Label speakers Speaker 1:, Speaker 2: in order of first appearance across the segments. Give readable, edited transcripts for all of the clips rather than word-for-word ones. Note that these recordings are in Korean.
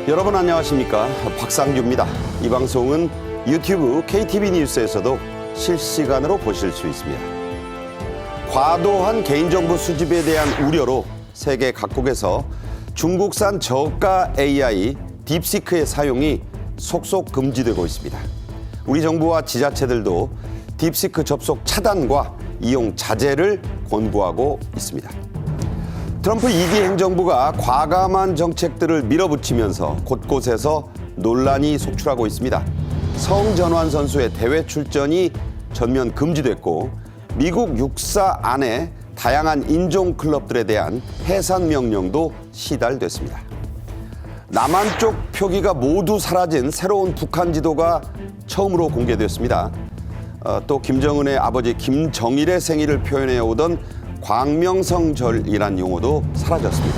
Speaker 1: 여러분 안녕하십니까? 박상규입니다. 이 방송은 유튜브 KTV 뉴스에서도 실시간으로 보실 수 있습니다. 과도한 개인정보 수집에 대한 우려로 세계 각국에서 중국산 저가 AI 딥시크의 사용이 속속 금지되고 있습니다. 우리 정부와 지자체들도 딥시크 접속 차단과 이용 자제를 권고하고 있습니다. 트럼프 2기 행정부가 과감한 정책들을 밀어붙이면서 곳곳에서 논란이 속출하고 있습니다. 성전환 선수의 대회 출전이 전면 금지됐고 미국 육사 안에 다양한 인종 클럽들에 대한 해산 명령도 시달됐습니다. 남한 쪽 표기가 모두 사라진 새로운 북한 지도가 처음으로 공개됐습니다. 또 김정은의 아버지 김정일의 생일을 표현해 오던 광명성절이란 용어도 사라졌습니다.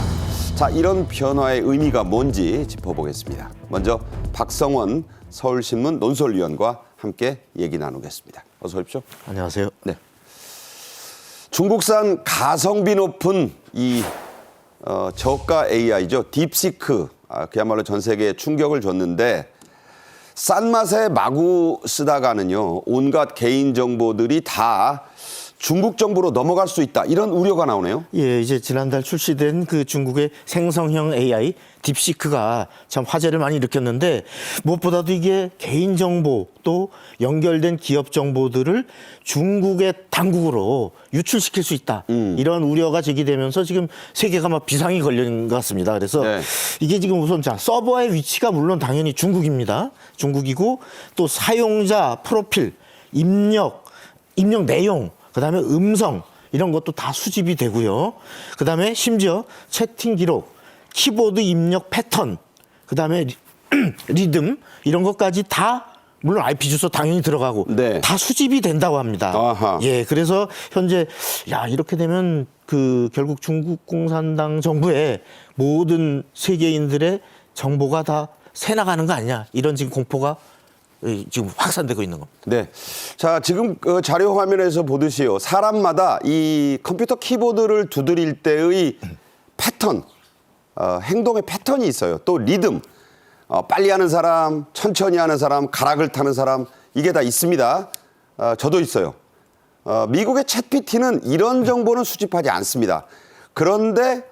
Speaker 1: 자, 이런 변화의 의미가 뭔지 짚어보겠습니다. 먼저 박성원 서울신문 논설위원과 함께 얘기 나누겠습니다. 어서 오십시오.
Speaker 2: 안녕하세요.
Speaker 1: 네. 중국산 가성비 높은 이 저가 AI죠. 딥시크. 그야말로 전 세계에 충격을 줬는데 싼 맛에 마구 쓰다가는요. 온갖 개인 정보들이 다 중국 정부로 넘어갈 수 있다. 이런 우려가 나오네요.
Speaker 2: 예, 이제 지난달 출시된 그 중국의 생성형 AI 딥시크가 참 화제를 많이 일으켰는데 무엇보다도 이게 개인정보 또 연결된 기업 정보들을 중국의 당국으로 유출시킬 수 있다. 이런 우려가 제기되면서 지금 세계가 막 비상이 걸린 것 같습니다. 그래서
Speaker 1: 네.
Speaker 2: 이게 지금 우선 자 서버의 위치가 물론 당연히 중국입니다. 중국이고 또 사용자 프로필, 입력 내용, 그다음에 음성 이런 것도 다 수집이 되고요. 그다음에 심지어 채팅 기록, 키보드 입력 패턴, 그다음에 리듬 이런 것까지 다 물론 IP 주소 당연히 들어가고
Speaker 1: 네.
Speaker 2: 다 수집이 된다고 합니다.
Speaker 1: 아하.
Speaker 2: 예, 그래서 현재 야 이렇게 되면 그 결국 중국 공산당 정부의 모든 세계인들의 정보가 다 새나가는 거 아니냐 이런 지금 공포가 지금 확산되고 있는 겁니다.
Speaker 1: 네. 자, 지금 그 자료 화면에서 보듯이요. 사람마다 이 컴퓨터 키보드를 두드릴 때의 패턴, 행동의 패턴이 있어요. 또 리듬, 빨리 하는 사람, 천천히 하는 사람, 가락을 타는 사람, 이게 다 있습니다. 저도 있어요. 미국의 챗PT는 이런 정보는 수집하지 않습니다. 그런데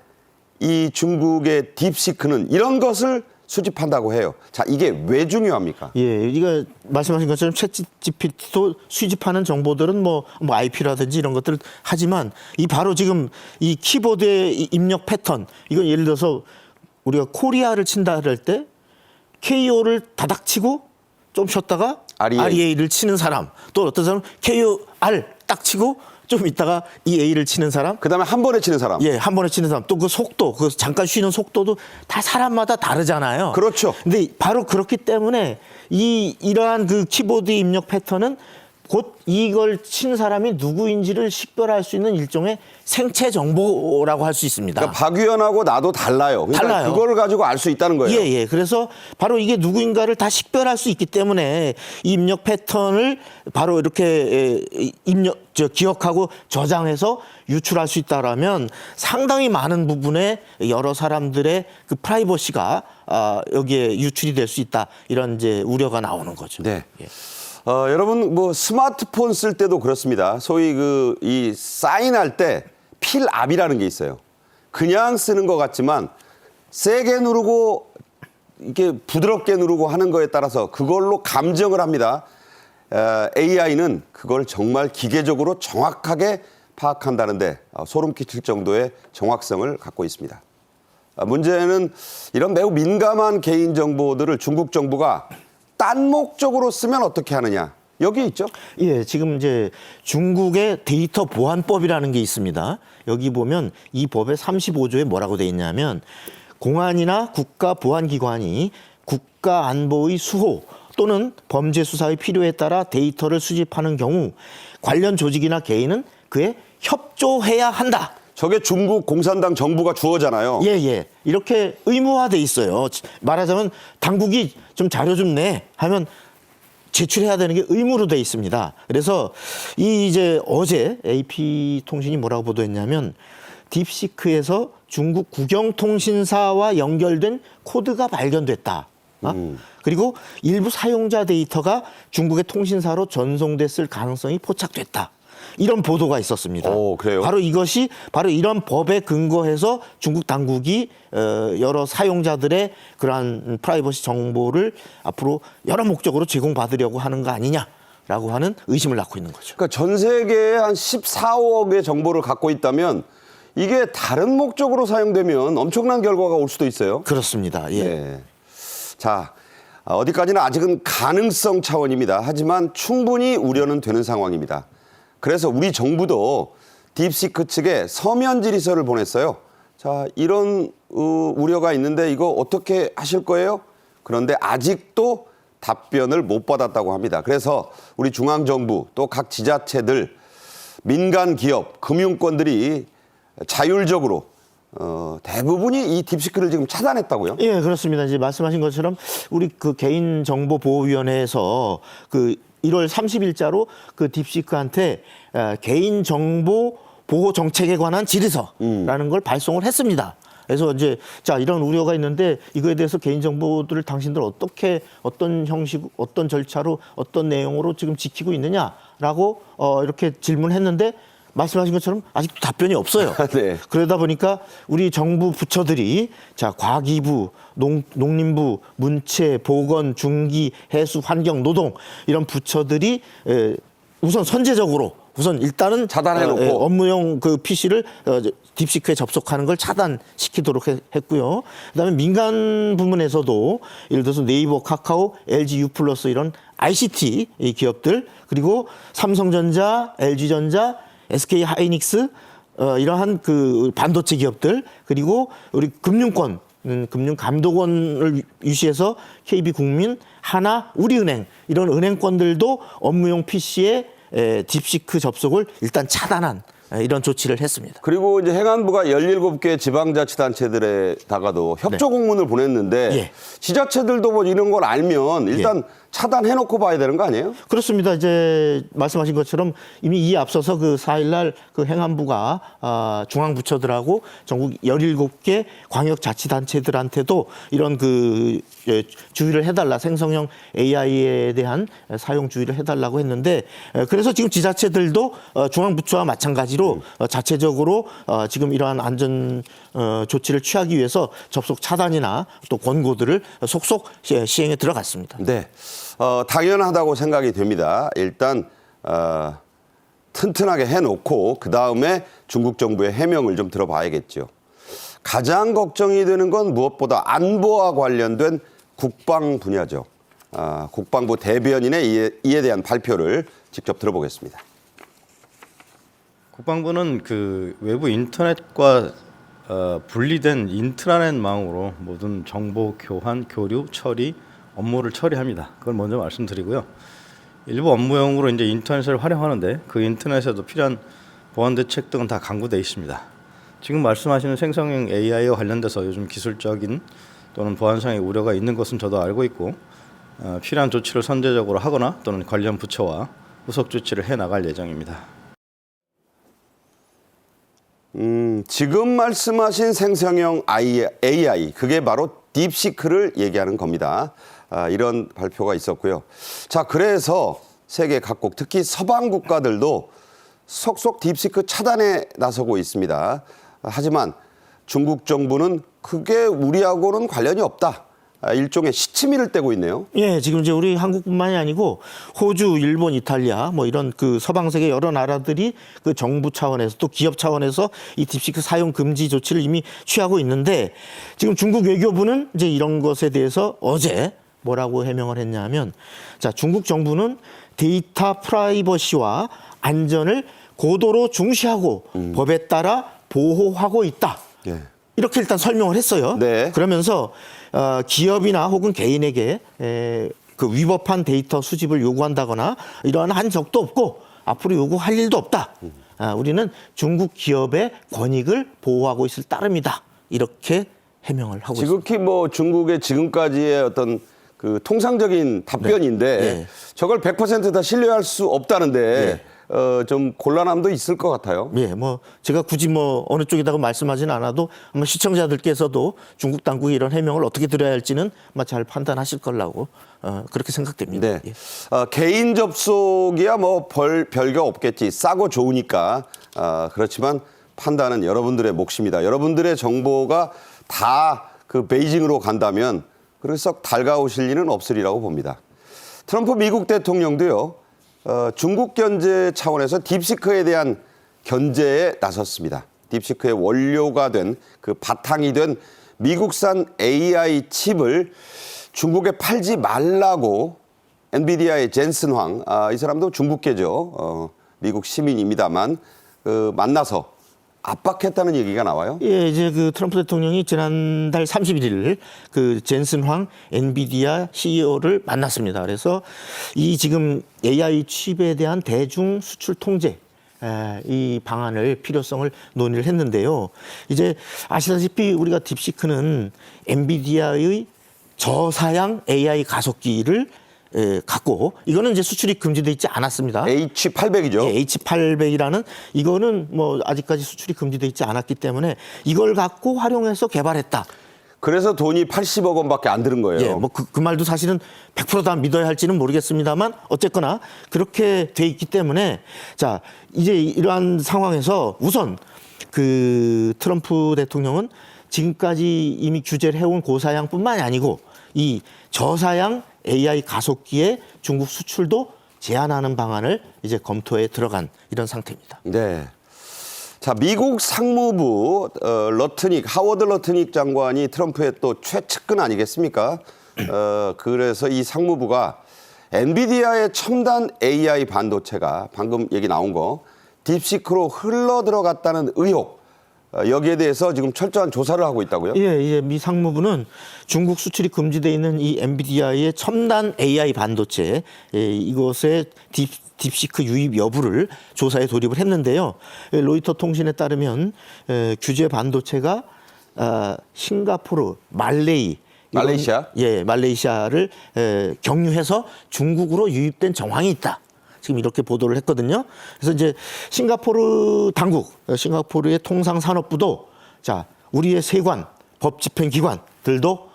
Speaker 1: 이 중국의 딥시크는 이런 것을 수집한다고 해요. 자, 이게 왜 중요합니까?
Speaker 2: 예, 이거 말씀하신 것처럼 챗GPT도 수집하는 정보들은 뭐 IP라든지 이런 것들 하지만 이 바로 지금 이 키보드의 입력 패턴 이건 예를 들어서 우리가 코리아를 친다 할 때 KO를 다닥 치고 좀 쉬었다가 REA를 치는 사람 또 어떤 사람은 KOR 딱 치고 좀 있다가 이 A를 치는 사람.
Speaker 1: 그다음에 한 번에 치는 사람.
Speaker 2: 예, 한 번에 치는 사람. 또 그 속도, 그 잠깐 쉬는 속도도 다 사람마다 다르잖아요.
Speaker 1: 그렇죠.
Speaker 2: 근데 바로 그렇기 때문에 이러한 그 키보드 입력 패턴은 곧 이걸 친 사람이 누구인지를 식별할 수 있는 일종의 생체 정보라고 할 수 있습니다.
Speaker 1: 그러니까 박 의원하고 나도 달라요. 그러니까
Speaker 2: 달라요.
Speaker 1: 그거를 가지고 알 수 있다는 거예요.
Speaker 2: 예, 예. 그래서 바로 이게 누구인가를 다 식별할 수 있기 때문에 이 입력 패턴을 바로 이렇게 기억하고 저장해서 유출할 수 있다라면 상당히 많은 부분에 여러 사람들의 그 프라이버시가 여기에 유출이 될 수 있다. 이런 이제 우려가 나오는 거죠.
Speaker 1: 네.
Speaker 2: 예.
Speaker 1: 여러분 뭐 스마트폰 쓸 때도 그렇습니다. 소위 이 사인할 때 필압이라는 게 있어요. 그냥 쓰는 것 같지만 세게 누르고 이렇게 부드럽게 누르고 하는 거에 따라서 그걸로 감정을 합니다. AI는 그걸 정말 기계적으로 정확하게 파악한다는데 소름 끼칠 정도의 정확성을 갖고 있습니다. 문제는 이런 매우 민감한 개인 정보들을 중국 정부가 딴 목적으로 쓰면 어떻게 하느냐. 여기 있죠?
Speaker 2: 예, 지금 이제 중국의 데이터 보안법이라는 게 있습니다. 여기 보면 이 법의 35조에 뭐라고 돼 있냐면 공안이나 국가보안기관이 국가안보의 수호 또는 범죄 수사의 필요에 따라 데이터를 수집하는 경우 관련 조직이나 개인은 그에 협조해야 한다.
Speaker 1: 저게 중국 공산당 정부가 주어잖아요.
Speaker 2: 예, 예. 이렇게 의무화돼 있어요. 말하자면 당국이 좀 자료 좀 내 하면 제출해야 되는 게 의무로 돼 있습니다. 그래서 이제 어제 AP통신이 뭐라고 보도했냐면 딥시크에서 중국 국영통신사와 연결된 코드가 발견됐다. 그리고 일부 사용자 데이터가 중국의 통신사로 전송됐을 가능성이 포착됐다. 이런 보도가 있었습니다.
Speaker 1: 오, 그래요?
Speaker 2: 바로 이것이 바로 이런 법에 근거해서 중국 당국이 여러 사용자들의 그러한 프라이버시 정보를 앞으로 여러 목적으로 제공받으려고 하는 거 아니냐라고 하는 의심을 낳고 있는 거죠.
Speaker 1: 그러니까 전 세계에 한 14억의 정보를 갖고 있다면 이게 다른 목적으로 사용되면 엄청난 결과가 올 수도 있어요.
Speaker 2: 그렇습니다. 예.
Speaker 1: 네. 자, 어디까지나 아직은 가능성 차원입니다. 하지만 충분히 우려는 되는 상황입니다. 그래서 우리 정부도 딥시크 측에 서면 질의서를 보냈어요. 자, 이런 우려가 있는데 이거 어떻게 하실 거예요? 그런데 아직도 답변을 못 받았다고 합니다. 그래서 우리 중앙정부 또 각 지자체들, 민간 기업, 금융권들이 자율적으로 대부분이 이 딥시크를 지금 차단했다고요?
Speaker 2: 예, 그렇습니다. 이제 말씀하신 것처럼 우리 그 개인정보보호위원회에서 그 1월 30일자로 그 딥시크한테 개인정보 보호 정책에 관한 질의서라는 걸 발송을 했습니다. 그래서 이제 자 이런 우려가 있는데 이거에 대해서 개인정보들을 당신들 어떻게 어떤 형식 어떤 절차로 어떤 내용으로 지금 지키고 있느냐라고 이렇게 질문했는데 말씀하신 것처럼 아직도 답변이 없어요.
Speaker 1: 네.
Speaker 2: 그러다 보니까 우리 정부 부처들이 자 과기부, 농림부, 문체, 보건, 중기, 해수, 환경, 노동 이런 부처들이 우선 선제적으로 우선 일단은
Speaker 1: 차단해놓고
Speaker 2: 업무용 그 PC를 딥시크에 접속하는 걸 차단시키도록 했고요. 그다음에 민간 부문에서도 예를 들어서 네이버, 카카오, LG U+ 이런 ICT 기업들 그리고 삼성전자, LG전자, SK 하이닉스 이러한 그 반도체 기업들 그리고 우리 금융권 금융감독원을 유시해서 KB국민, 하나, 우리은행 이런 은행권들도 업무용 PC에 딥시크 접속을 일단 차단한 이런 조치를 했습니다.
Speaker 1: 그리고 이제 행안부가 17개 지방자치단체들에다가도 협조 공문을 보냈는데
Speaker 2: 예.
Speaker 1: 지자체들도 뭐 이런 걸 알면 일단 차단해놓고 봐야 되는 거 아니에요?
Speaker 2: 그렇습니다. 이제 말씀하신 것처럼 이미 이에 앞서서 그 4일날 그 행안부가 중앙부처들하고 전국 17개 광역자치단체들한테도 이런 그 주의를 해달라 생성형 AI에 대한 사용 주의를 해달라고 했는데 그래서 지금 지자체들도 중앙부처와 마찬가지로 자체적으로 지금 이러한 안전 조치를 취하기 위해서 접속 차단이나 또 권고들을 속속 시행에 들어갔습니다.
Speaker 1: 네. 당연하다고 생각이 됩니다. 일단 튼튼하게 해놓고 그다음에 중국 정부의 해명을 좀 들어봐야겠죠. 가장 걱정이 되는 건 무엇보다 안보와 관련된 국방 분야죠. 국방부 대변인의 이에 대한 발표를 직접 들어보겠습니다.
Speaker 3: 국방부는 그 외부 인터넷과 분리된 인트라넷망으로 모든 정보 교환, 교류, 처리, 업무를 처리합니다. 그걸 먼저 말씀드리고요. 일부 업무용으로 이제 인터넷을 활용하는데 그 인터넷에도 필요한 보안 대책 등은 다 강구되어 있습니다. 지금 말씀하시는 생성형 AI와 관련돼서 요즘 기술적인 또는 보안상의 우려가 있는 것은 저도 알고 있고 필요한 조치를 선제적으로 하거나 또는 관련 부처와 후속 조치를 해 나갈 예정입니다.
Speaker 1: 지금 말씀하신 생성형 AI 그게 바로 딥시크를 얘기하는 겁니다. 이런 발표가 있었고요. 자, 그래서 세계 각국 특히 서방 국가들도 속속 딥시크 차단에 나서고 있습니다. 하지만 중국 정부는 그게 우리하고는 관련이 없다. 일종의 시치미를 떼고 있네요.
Speaker 2: 예, 지금 이제 우리 한국뿐만이 아니고 호주, 일본, 이탈리아 뭐 이런 그 서방 세계 여러 나라들이 그 정부 차원에서 또 기업 차원에서 이 딥시크 사용 금지 조치를 이미 취하고 있는데 지금 중국 외교부는 이제 이런 것에 대해서 어제 뭐라고 해명을 했냐면 자, 중국 정부는 데이터 프라이버시와 안전을 고도로 중시하고 법에 따라 보호하고 있다.
Speaker 1: 예.
Speaker 2: 이렇게 일단 설명을 했어요.
Speaker 1: 네.
Speaker 2: 그러면서 기업이나 혹은 개인에게 그 위법한 데이터 수집을 요구한다거나 이러한 한 적도 없고 앞으로 요구할 일도 없다. 우리는 중국 기업의 권익을 보호하고 있을 따름이다. 이렇게 해명을 하고 있습니다.
Speaker 1: 지극히 뭐 중국의 지금까지의 어떤 그 통상적인 답변인데
Speaker 2: 네.
Speaker 1: 저걸 100% 다 신뢰할 수 없다는데 좀 곤란함도 있을 것 같아요.
Speaker 2: 예, 뭐 제가 굳이 뭐 어느 쪽이라고 말씀하지는 않아도 아마 시청자들께서도 중국 당국이 이런 해명을 어떻게 드려야 할지는 아마 잘 판단하실 거라고 그렇게 생각됩니다.
Speaker 1: 네.
Speaker 2: 예.
Speaker 1: 개인 접속이야 뭐 별거 없겠지. 싸고 좋으니까. 그렇지만 판단은 여러분들의 몫입니다. 여러분들의 정보가 다 그 베이징으로 간다면 그렇게 썩 달가오실 일은 없으리라고 봅니다. 트럼프 미국 대통령도요. 중국 견제 차원에서 딥시크에 대한 견제에 나섰습니다. 딥시크의 원료가 된 그 바탕이 된 미국산 AI 칩을 중국에 팔지 말라고 엔비디아의 젠슨 황, 이 사람도 중국계죠. 미국 시민입니다만 만나서 압박했다는 얘기가 나와요.
Speaker 2: 예, 이제 그 트럼프 대통령이 지난달 31일 그 젠슨 황 엔비디아 CEO를 만났습니다. 그래서 이 지금 AI 칩에 대한 대중 수출 통제 이 방안을 필요성을 논의를 했는데요. 이제 아시다시피 우리가 딥시크는 엔비디아의 저사양 AI 가속기를 갖고 이거는 이제 수출이 금지돼 있지 않았습니다.
Speaker 1: H800이죠.
Speaker 2: 예, H800이라는 이거는 뭐 아직까지 수출이 금지돼 있지 않았기 때문에 이걸 갖고 활용해서 개발했다.
Speaker 1: 그래서 돈이 80억 원밖에 안 들은 거예요.
Speaker 2: 예, 뭐 그 말도 사실은 100% 다 믿어야 할지는 모르겠습니다만 어쨌거나 그렇게 돼 있기 때문에 자 이제 이러한 상황에서 우선 그 트럼프 대통령은 지금까지 이미 규제를 해온 고사양뿐만이 아니고 이 저사양 AI 가속기의 중국 수출도 제한하는 방안을 이제 검토에 들어간 이런 상태입니다.
Speaker 1: 네. 자, 미국 상무부 하워드 러트닉 장관이 트럼프의 또 최측근 아니겠습니까? 그래서 이 상무부가 엔비디아의 첨단 AI 반도체가 방금 얘기 나온 거 딥시크로 흘러 들어갔다는 의혹 여기에 대해서 지금 철저한 조사를 하고 있다고요?
Speaker 2: 예, 미 상무부는 중국 수출이 금지돼 있는 이 엔비디아의 첨단 AI 반도체 이것의 딥시크 유입 여부를 조사에 돌입을 했는데요. 로이터 통신에 따르면 규제 반도체가 싱가포르,
Speaker 1: 말레이시아?
Speaker 2: 예, 말레이시아를 경유해서 중국으로 유입된 정황이 있다. 지금 이렇게 보도를 했거든요. 그래서 이제 싱가포르 당국, 싱가포르의 통상산업부도 자, 우리의 세관, 법집행기관들도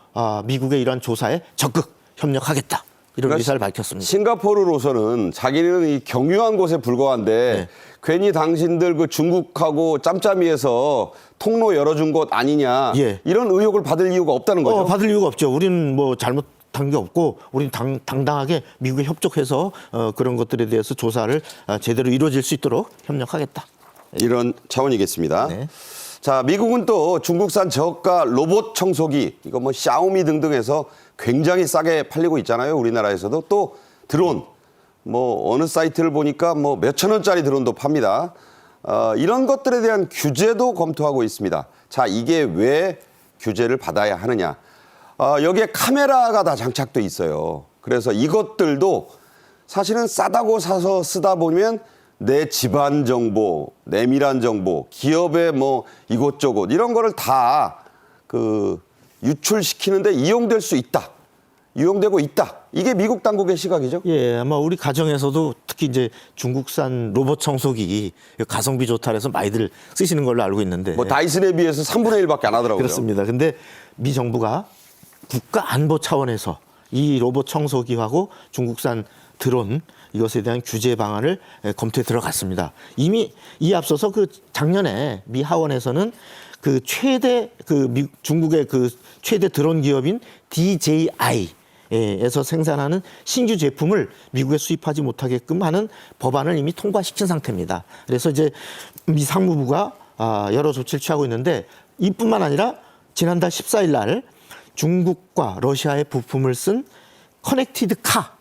Speaker 2: 미국의 이러한 조사에 적극 협력하겠다. 이런 의사를 밝혔습니다.
Speaker 1: 싱가포르로서는 자기는 이 경유한 곳에 불과한데
Speaker 2: 네.
Speaker 1: 괜히 당신들 그 중국하고 짬짬이해서 통로 열어준 곳 아니냐
Speaker 2: 예.
Speaker 1: 이런 의혹을 받을 이유가 없다는 거죠.
Speaker 2: 받을 이유가 없죠. 우리는 뭐 잘못한 게 없고 우리는 당당하게 미국에 협조해서 그런 것들에 대해서 조사를 제대로 이루어질 수 있도록 협력하겠다.
Speaker 1: 이런 차원이겠습니다.
Speaker 2: 네.
Speaker 1: 자, 미국은 또 중국산 저가 로봇 청소기 이거 뭐 샤오미 등등해서 굉장히 싸게 팔리고 있잖아요. 우리나라에서도 또 드론 뭐 어느 사이트를 보니까 뭐 몇천 원짜리 드론도 팝니다. 이런 것들에 대한 규제도 검토하고 있습니다. 자, 이게 왜 규제를 받아야 하느냐? 여기에 카메라가 다 장착돼 있어요. 그래서 이것들도 사실은 싸다고 사서 쓰다 보면 내 집안 정보, 내밀한 정보, 기업의 뭐 이곳저곳 이런 거를 다 그 유출시키는데 이용될 수 있다. 이용되고 있다. 이게 미국 당국의 시각이죠.
Speaker 2: 예, 아마 우리 가정에서도 특히 이제 중국산 로봇 청소기 가성비 좋다 해서 많이들 쓰시는 걸로 알고 있는데.
Speaker 1: 뭐 다이슨에 비해서 3분의 1밖에 안 하더라고요.
Speaker 2: 그렇습니다. 근데 미 정부가 국가 안보 차원에서 이 로봇 청소기하고 중국산 드론 이것에 대한 규제 방안을 검토에 들어갔습니다. 이미 이 앞서서 그 작년에 미 하원에서는 그 최대 중국의 그 최대 드론 기업인 DJI에서 생산하는 신규 제품을 미국에 수입하지 못하게끔 하는 법안을 이미 통과시킨 상태입니다. 그래서 이제 미 상무부가 여러 조치를 취하고 있는데 이뿐만 아니라 지난달 14일 날 중국과 러시아의 부품을 쓴 커넥티드 카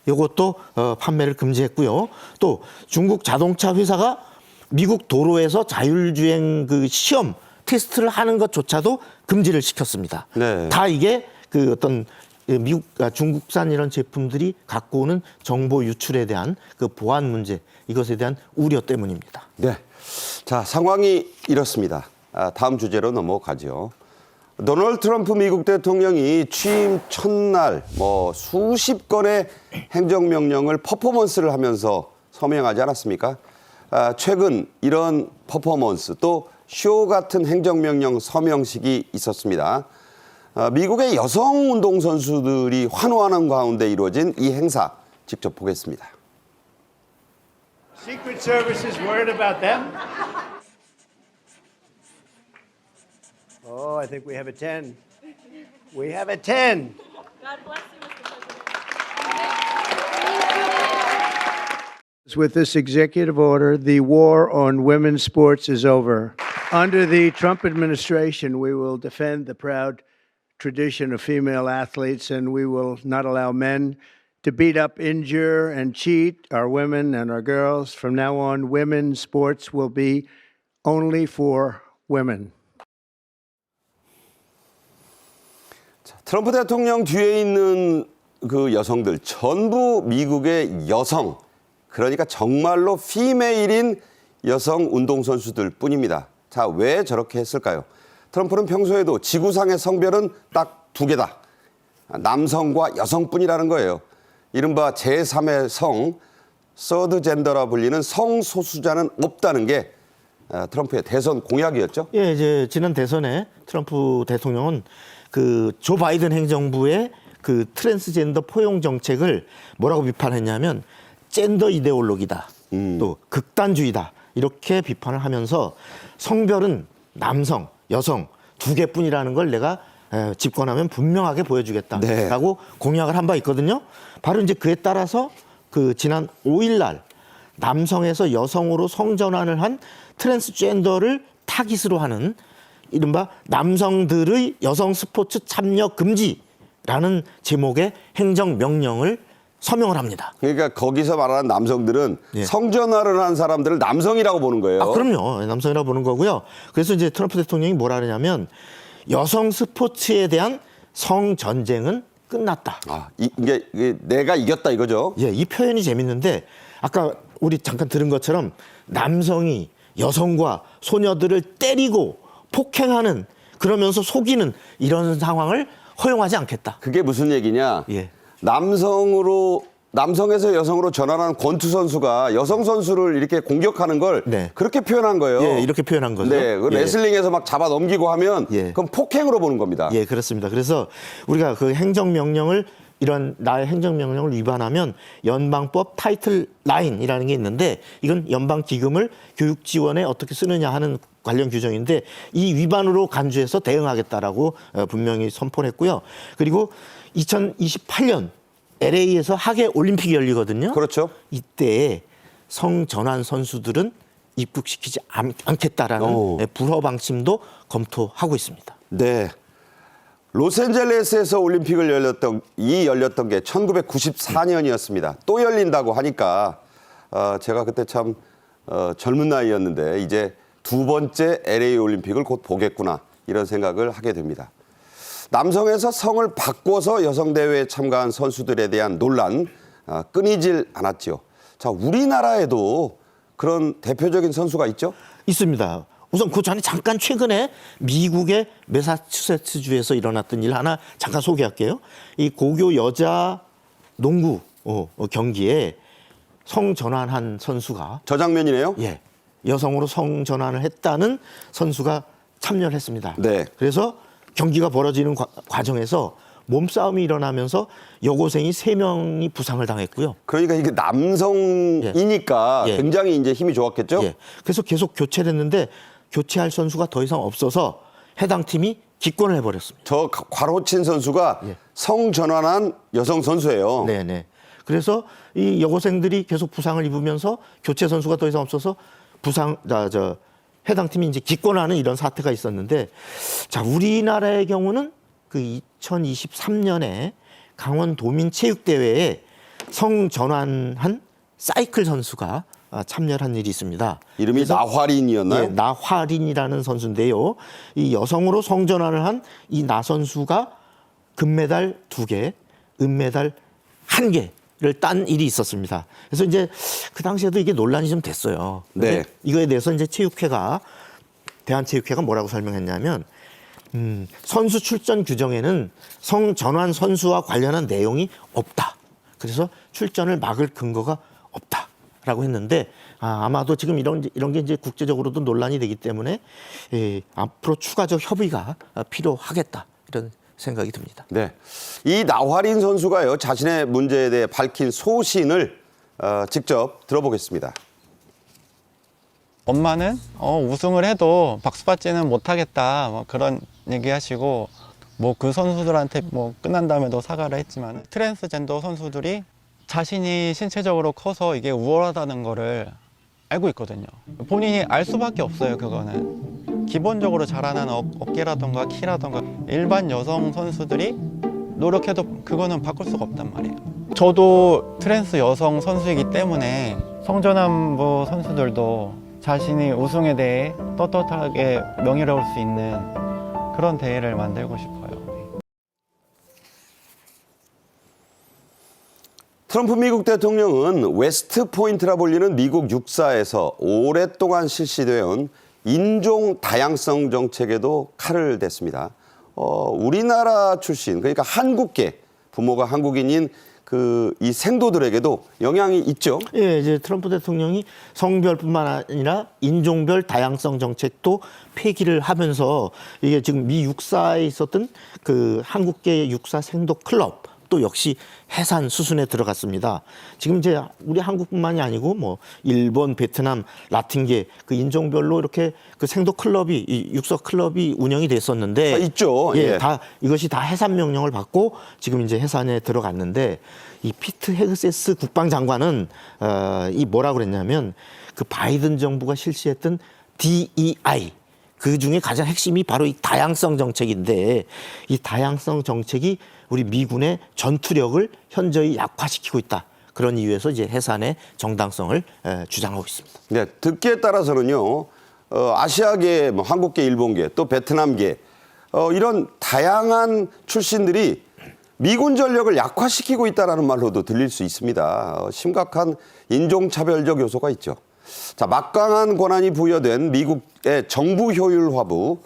Speaker 2: 이것도 판매를 금지했고요. 또 중국 자동차 회사가 미국 도로에서 자율주행 그 시험 테스트를 하는 것조차도 금지를 시켰습니다.
Speaker 1: 네.
Speaker 2: 다 이게 그 어떤 중국산 이런 제품들이 갖고 오는 정보 유출에 대한 그 보안 문제 이것에 대한 우려 때문입니다.
Speaker 1: 네. 자, 상황이 이렇습니다. 다음 주제로 넘어가죠. 도널드 트럼프 미국 대통령이 취임 첫날 뭐 수십 건의 행정명령을 퍼포먼스를 하면서 서명하지 않았습니까? 최근 이런 퍼포먼스 또 쇼 같은 행정명령 서명식이 있었습니다. 미국의 여성 운동선수들이 환호하는 가운데 이루어진 이 행사 직접 보겠습니다.
Speaker 4: Secret Service is worried about them? Oh, I think we have a 10. We have a 10.
Speaker 5: God bless you, Mr. President.
Speaker 4: With this executive order, the war on women's sports is over. Under the Trump administration, we will defend the proud tradition of female athletes, and we will not allow men to beat up, injure, and cheat our women and our girls. From now on, women's sports will be only for women.
Speaker 1: 트럼프 대통령 뒤에 있는 그 여성들 전부 미국의 여성, 그러니까 정말로 피메일인 여성 운동선수들 뿐입니다. 자, 왜 저렇게 했을까요? 트럼프는 평소에도 지구상의 성별은 딱 두 개다. 남성과 여성뿐이라는 거예요. 이른바 제3의 성, 서드 젠더라 불리는 성소수자는 없다는 게 트럼프의 대선 공약이었죠.
Speaker 2: 예, 이제 지난 대선에 트럼프 대통령은 그 조 바이든 행정부의 그 트랜스젠더 포용 정책을 뭐라고 비판했냐면 젠더 이데올로기다. 또 극단주의다. 이렇게 비판을 하면서 성별은 남성, 여성 두 개뿐이라는 걸 내가 집권하면 분명하게 보여주겠다라고 공약을 한 바 있거든요. 바로 이제 그에 따라서 그 지난 5일 날 남성에서 여성으로 성전환을 한 트랜스젠더를 타깃으로 하는 이른바 남성들의 여성 스포츠 참여 금지라는 제목의 행정명령을 서명을 합니다.
Speaker 1: 그러니까 거기서 말하는 남성들은
Speaker 2: 예.
Speaker 1: 성전환을 한 사람들을 남성이라고 보는 거예요.
Speaker 2: 아, 그럼요. 남성이라고 보는 거고요. 그래서 이제 트럼프 대통령이 뭐라 그러냐면 여성 스포츠에 대한 성전쟁은 끝났다.
Speaker 1: 아, 이게 내가 이겼다 이거죠.
Speaker 2: 예, 이 표현이 재밌는데 아까 우리 잠깐 들은 것처럼 남성이 여성과 소녀들을 때리고 폭행하는 그러면서 속이는 이런 상황을 허용하지 않겠다.
Speaker 1: 그게 무슨 얘기냐?
Speaker 2: 예.
Speaker 1: 남성에서 여성으로 전환하는 권투 선수가 여성 선수를 이렇게 공격하는 걸
Speaker 2: 네.
Speaker 1: 그렇게 표현한 거예요.
Speaker 2: 예, 이렇게 표현한 거죠.
Speaker 1: 네, 그
Speaker 2: 예.
Speaker 1: 레슬링에서 막 잡아 넘기고 하면
Speaker 2: 예.
Speaker 1: 그건 폭행으로 보는 겁니다.
Speaker 2: 예, 그렇습니다. 그래서 우리가 그 행정명령을 이런 나의 행정명령을 위반하면 연방법 타이틀 9이라는 게 있는데 이건 연방 기금을 교육 지원에 어떻게 쓰느냐 하는 관련 규정인데 이 위반으로 간주해서 대응하겠다라고 분명히 선포를 했고요. 그리고 2028년 LA에서 하계 올림픽이 열리거든요.
Speaker 1: 그렇죠.
Speaker 2: 이때 성전환 선수들은 입국시키지 않겠다라는 불허 방침도 검토하고 있습니다.
Speaker 1: 네. 로스앤젤레스에서 올림픽을 열렸던 게 1994년이었습니다. 또 열린다고 하니까 제가 그때 참 젊은 나이였는데 이제 두 번째 LA 올림픽을 곧 보겠구나 이런 생각을 하게 됩니다. 남성에서 성을 바꿔서 여성 대회에 참가한 선수들에 대한 논란 끊이질 않았죠. 자, 우리나라에도 그런 대표적인 선수가 있죠?
Speaker 2: 있습니다. 우선 그 전에 잠깐 최근에 미국의 매사추세츠주에서 일어났던 일 하나 잠깐 소개할게요. 이 고교 여자 농구 경기에 성전환한 선수가
Speaker 1: 저 장면이네요.
Speaker 2: 예, 여성으로 성전환을 했다는 선수가 참여를 했습니다.
Speaker 1: 네.
Speaker 2: 그래서 경기가 벌어지는 과정에서 몸싸움이 일어나면서 여고생이 3명이 부상을 당했고요.
Speaker 1: 그러니까 이게 남성이니까
Speaker 2: 예.
Speaker 1: 굉장히 이제 힘이 좋았겠죠?
Speaker 2: 예. 그래서 계속 교체를 했는데 교체할 선수가 더 이상 없어서 해당 팀이 기권을 해버렸습니다.
Speaker 1: 저 괄호친 선수가
Speaker 2: 예.
Speaker 1: 성전환한 여성 선수예요.
Speaker 2: 네네. 그래서 이 여고생들이 계속 부상을 입으면서 교체 선수가 더 이상 없어서 해당 팀이 이제 기권하는 이런 사태가 있었는데, 자, 우리나라의 경우는 그 2023년에 강원 도민체육대회에 성전환한 사이클 선수가 참여를 한 일이 있습니다.
Speaker 1: 이름이 나화린이었나요?
Speaker 2: 예, 나화린이라는 선수인데요. 이 여성으로 성전환을 한 이 나 선수가 금메달 2개, 은메달 1개를 딴 일이 있었습니다. 그래서 이제 그 당시에도 이게 논란이 좀 됐어요.
Speaker 1: 네.
Speaker 2: 이거에 대해서 이제 대한체육회가 뭐라고 설명했냐면, 선수 출전 규정에는 성전환 선수와 관련한 내용이 없다. 그래서 출전을 막을 근거가 없다. 라고 했는데 아마도 지금 이런 게 이제 국제적으로도 논란이 되기 때문에 앞으로 추가적 협의가 필요하겠다 이런 생각이 듭니다.
Speaker 1: 네, 이 나화린 선수가요 자신의 문제에 대해 밝힌 소신을 직접 들어보겠습니다.
Speaker 6: 엄마는 우승을 해도 박수 받지는 못하겠다 뭐 그런 얘기하시고 뭐 그 선수들한테 뭐 끝난 다음에도 사과를 했지만 트랜스젠더 선수들이 자신이 신체적으로 커서 이게 우월하다는 거를 알고 있거든요. 본인이 알 수밖에 없어요. 그거는 기본적으로 자라난 어깨라던가 키라던가 일반 여성 선수들이 노력해도 그거는 바꿀 수가 없단 말이에요. 저도 트랜스 여성 선수이기 때문에 성전환부 선수들도 자신이 우승에 대해 떳떳하게 명예로울 수 있는 그런 대회를 만들고 싶어요.
Speaker 1: 트럼프 미국 대통령은 웨스트 포인트라 불리는 미국 육사에서 오랫동안 실시되어 인종 다양성 정책에도 칼을 댔습니다. 우리나라 출신, 그러니까 한국계, 부모가 한국인인 이 생도들에게도 영향이 있죠.
Speaker 2: 예, 이제 트럼프 대통령이 성별뿐만 아니라 인종별 다양성 정책도 폐기를 하면서 이게 지금 미 육사에 있었던 그 한국계 육사 생도 클럽 또 역시 해산 수순에 들어갔습니다. 지금 이제 우리 한국뿐만이 아니고 뭐 일본, 베트남, 라틴계 그 인종별로 이렇게 그 생도 클럽이 이 육사 클럽이 운영이 됐었는데
Speaker 1: 있죠.
Speaker 2: 예, 다 이것이 다 해산 명령을 받고 지금 이제 해산에 들어갔는데 이 피트 헤그세스 국방장관은 이 뭐라 그랬냐면 그 바이든 정부가 실시했던 DEI 그 중에 가장 핵심이 바로 이 다양성 정책인데 이 다양성 정책이 우리 미군의 전투력을 현저히 약화시키고 있다. 그런 이유에서 이제 해산의 정당성을 주장하고 있습니다.
Speaker 1: 네, 듣기에 따라서는요, 아시아계, 뭐 한국계, 일본계, 또 베트남계 이런 다양한 출신들이 미군 전력을 약화시키고 있다는 말로도 들릴 수 있습니다. 심각한 인종차별적 요소가 있죠. 자, 막강한 권한이 부여된 미국의 정부 효율 화부,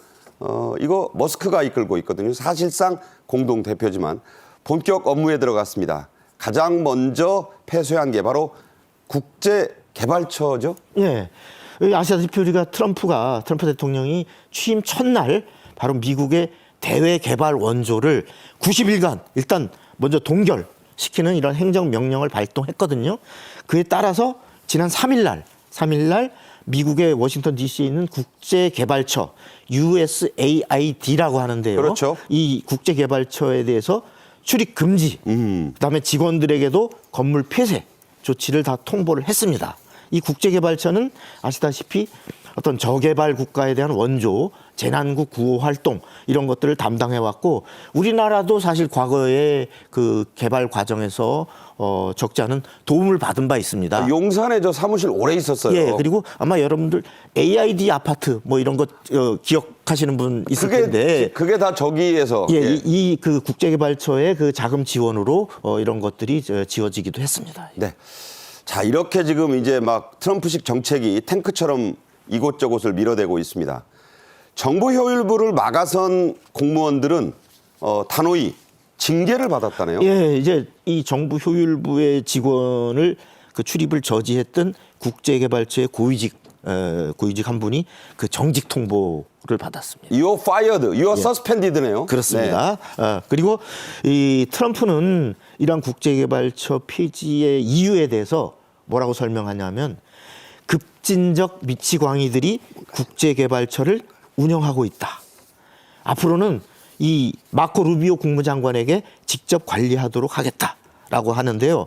Speaker 1: 이거 머스크가 이끌고 있거든요. 사실상 공동 대표지만 본격 업무에 들어갔습니다. 가장 먼저 폐쇄한 게 바로 국제개발처죠.
Speaker 2: 예. 아시다시피 우리가 트럼프 대통령이 취임 첫날 바로 미국의 대외 개발 원조를 90일간 일단 먼저 동결시키는 이런 행정명령을 발동했거든요. 그에 따라서 지난 3일 날 미국의 워싱턴 DC에 있는 국제개발처 USAID라고 하는데요.
Speaker 1: 그렇죠.
Speaker 2: 이 국제개발처에 대해서 출입 금지, 그다음에 직원들에게도 건물 폐쇄 조치를 다 통보를 했습니다. 이 국제개발처는 아시다시피 어떤 저개발 국가에 대한 원조, 재난국 구호 활동 이런 것들을 담당해 왔고 우리나라도 사실 과거에 그 개발 과정에서 적지 않은 도움을 받은 바 있습니다.
Speaker 1: 용산에 저 사무실 오래 있었어요.
Speaker 2: 예, 그리고 아마 여러분들 AID 아파트 뭐 이런 것 기억하시는 분 있을 텐데
Speaker 1: 그게 다 저기에서.
Speaker 2: 예, 이 그 국제개발처의 그 자금 지원으로 이런 것들이 지어지기도 했습니다.
Speaker 1: 네. 자, 이렇게 지금 이제 막 트럼프식 정책이 탱크처럼 이곳저곳을 밀어대고 있습니다. 정부 효율부를 막아선 공무원들은 단호히 징계를 받았다네요.
Speaker 2: 예, 이제 이 정부 효율부의 직원을 그 출입을 저지했던 국제개발처의 고위직 한 분이 그 정직 통보를 받았습니다.
Speaker 1: You're fired, you're suspended네요.
Speaker 2: 그렇습니다. 그리고 이 트럼프는 이러한 국제개발처 폐지의 이유에 대해서 뭐라고 설명하냐면 급진적 미치광이들이 국제개발처를 운영하고 있다. 앞으로는 이 마코 루비오 국무장관에게 직접 관리하도록 하겠다라고 하는데요.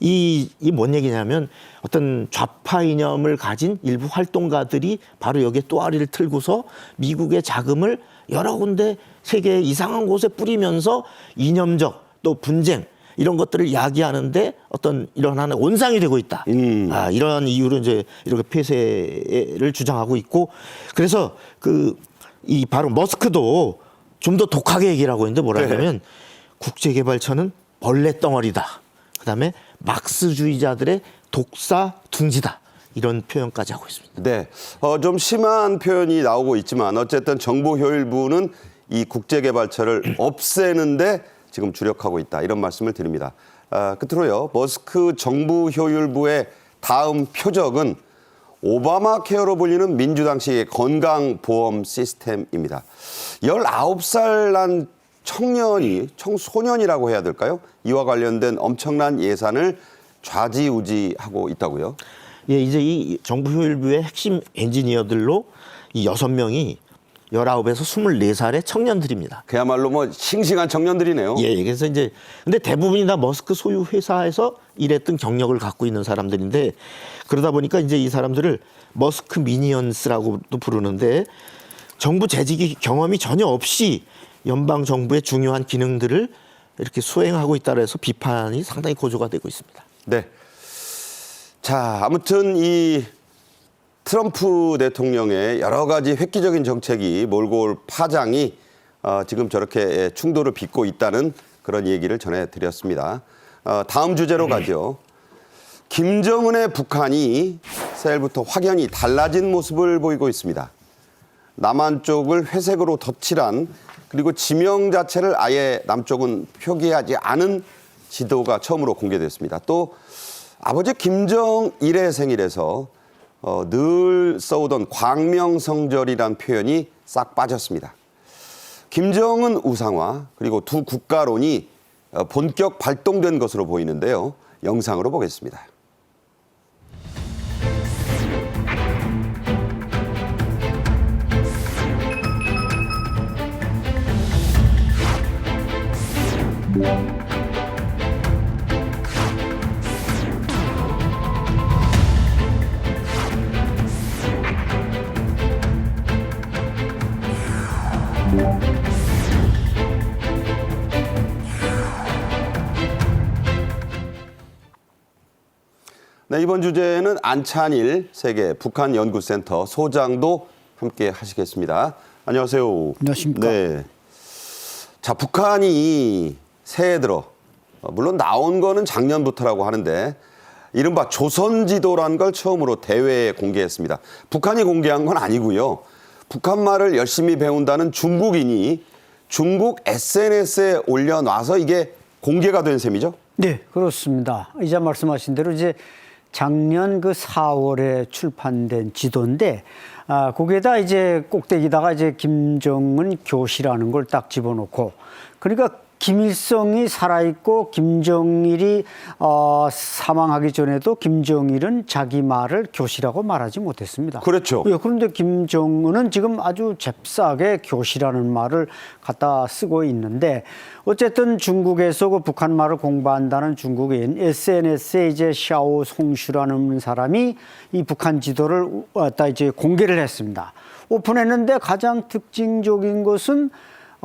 Speaker 2: 이 뭔 얘기냐면 어떤 좌파 이념을 가진 일부 활동가들이 바로 여기에 또아리를 틀고서 미국의 자금을 여러 군데 세계 이상한 곳에 뿌리면서 이념적 또 분쟁 이런 것들을 야기하는데 어떤 이런 하나의 온상이 되고 있다. 이러한 이유로 이제 이렇게 폐쇄를 주장하고 있고 그래서 이 바로 머스크도 좀 더 독하게 얘기를 하고 있는데 뭐라 하냐면 국제개발처는 벌레 덩어리다. 그다음에 막스주의자들의 독사 둥지다. 이런 표현까지 하고 있습니다.
Speaker 1: 네. 좀 심한 표현이 나오고 있지만 어쨌든 정부 효율부는 이 국제개발처를 없애는데 지금 주력하고 있다. 이런 말씀을 드립니다. 끝으로요. 머스크 정부 효율부의 다음 표적은 오바마 케어로 불리는 민주당식의 건강보험 시스템입니다. 19살 난 청소년이라고 해야 될까요? 이와 관련된 엄청난 예산을 좌지우지하고 있다고요?
Speaker 2: 예, 이제 이 정부 효율부의 핵심 엔지니어들로 이 6명이 19에서 24살의 청년들입니다.
Speaker 1: 그야말로 뭐 싱싱한 청년들이네요.
Speaker 2: 예, 그래서 이제 근데 대부분이 다 머스크 소유 회사에서 일했던 경력을 갖고 있는 사람들인데 그러다 보니까 이제 이 사람들을 머스크 미니언스라고도 부르는데 정부 재직이 경험이 전혀 없이 연방 정부의 중요한 기능들을 이렇게 수행하고 있다고 해서 비판이 상당히 고조가 되고 있습니다.
Speaker 1: 네. 자, 아무튼 이 트럼프 대통령의 여러 가지 획기적인 정책이 몰고 올 파장이 지금 저렇게 충돌을 빚고 있다는 그런 얘기를 전해드렸습니다. 다음 주제로 가죠. 김정은의 북한이 새해부터 확연히 달라진 모습을 보이고 있습니다. 남한 쪽을 회색으로 덧칠한 그리고 지명 자체를 아예 남쪽은 표기하지 않은 지도가 처음으로 공개됐습니다. 또 아버지 김정일의 생일에서 늘 써오던 광명성절이란 표현이 싹 빠졌습니다. 김정은 우상화 그리고 두 국가론이 본격 발동된 것으로 보이는데요. 영상으로 보겠습니다. 네, 이번 주제는 안찬일 세계 북한연구센터 소장도 함께 하시겠습니다. 안녕하세요.
Speaker 7: 안녕하십니까.
Speaker 1: 네. 자, 북한이 새해 들어 물론 나온 거는 작년부터라고 하는데 이른바 조선지도라는 걸 처음으로 대회에 공개했습니다. 북한이 공개한 건 아니고요. 북한 말을 열심히 배운다는 중국인이 중국 SNS에 올려놔서 이게 공개가 된 셈이죠?
Speaker 7: 네, 그렇습니다. 이제 말씀하신 대로 이제 작년 그 4월에 출판된 지도인데, 거기에다 이제 꼭대기다가 이제 김정은 교시라는 걸 딱 집어넣고, 그러니까 김일성이 살아있고 김정일이 사망하기 전에도 김정일은 자기 말을 교시라고 말하지 못했습니다.
Speaker 1: 그렇죠.
Speaker 7: 예, 그런데 김정은은 지금 아주 잽싸게 교시라는 말을 갖다 쓰고 있는데 어쨌든 중국에서 그 북한 말을 공부한다는 중국인 SNS에 이제 샤오 송슈라는 사람이 이 북한 지도를 갖다 이제 공개를 했습니다. 오픈했는데 가장 특징적인 것은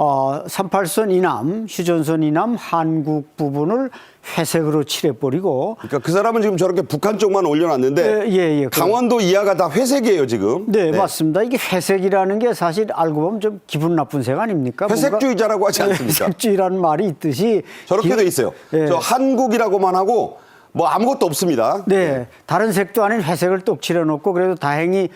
Speaker 7: 38선 이남, 휴전선 이남 한국 부분을 회색으로 칠해버리고.
Speaker 1: 그러니까 그 사람은 지금 저렇게 북한 쪽만 올려놨는데
Speaker 7: 예.
Speaker 1: 강원도 이하가 다 회색이에요 지금.
Speaker 7: 네, 맞습니다. 이게 회색이라는 게 사실 알고 보면 좀 기분 나쁜 색 아닙니까?
Speaker 1: 회색주의자라고 하지 않습니까?
Speaker 7: 회색주의라는 말이 있듯이.
Speaker 1: 저렇게 돼 있어요.
Speaker 7: 예.
Speaker 1: 저 한국이라고만 하고 뭐 아무것도 없습니다.
Speaker 7: 네, 다른 색도 아닌 회색을 똑 칠해놓고 그래도 다행히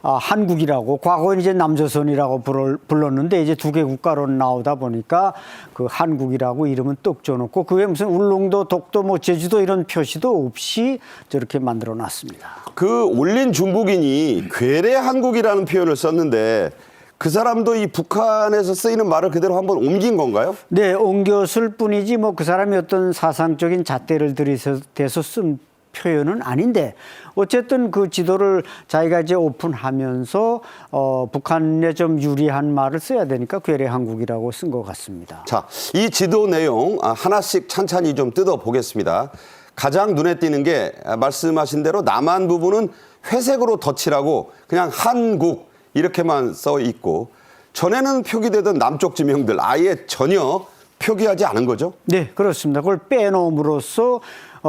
Speaker 7: 한국이라고 과거엔 이제 남조선이라고 불렀는데 이제 두 개 국가로 나오다 보니까 그 한국이라고 이름은 똑 줘놓고 그게 무슨 울릉도, 독도, 뭐 제주도 이런 표시도 없이 저렇게 만들어 놨습니다.
Speaker 1: 그 올린 중국인이 괴뢰 한국이라는 표현을 썼는데 그 사람도 이 북한에서 쓰이는 말을 그대로 한번 옮긴 건가요?
Speaker 7: 네, 옮겼을 뿐이지 뭐 그 사람이 어떤 사상적인 잣대를 들이대서 쓴 표현은 아닌데 어쨌든 그 지도를 자기가 이제 오픈하면서 북한에 좀 유리한 말을 써야 되니까 괴뢰 한국이라고 쓴 것 같습니다.
Speaker 1: 자, 이 지도 내용 하나씩 찬찬히 좀 뜯어 보겠습니다. 가장 눈에 띄는 게 말씀하신 대로 남한 부분은 회색으로 덧칠하고 그냥 한국 이렇게만 써 있고 전에는 표기되던 남쪽 지명들 아예 전혀 표기하지 않은 거죠?
Speaker 7: 네, 그렇습니다. 그걸 빼놓음으로써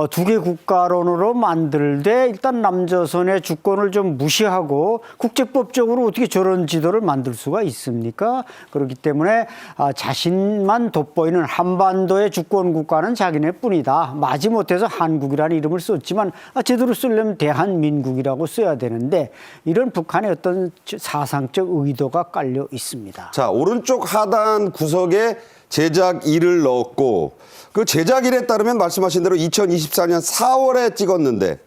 Speaker 7: 두 개 국가론으로 만들되 일단 남조선의 주권을 좀 무시하고 국제법적으로 어떻게 저런 지도를 만들 수가 있습니까? 그렇기 때문에 자신만 돋보이는 한반도의 주권 국가는 자기네뿐이다. 마지못해서 한국이라는 이름을 썼지만 제대로 쓰려면 대한민국이라고 써야 되는데 이런 북한의 어떤 사상적 의도가 깔려 있습니다.
Speaker 1: 자, 오른쪽 하단 구석에 제작일을 넣었고 그 제작일에 따르면 말씀하신 대로 2024년 4월에 찍었는데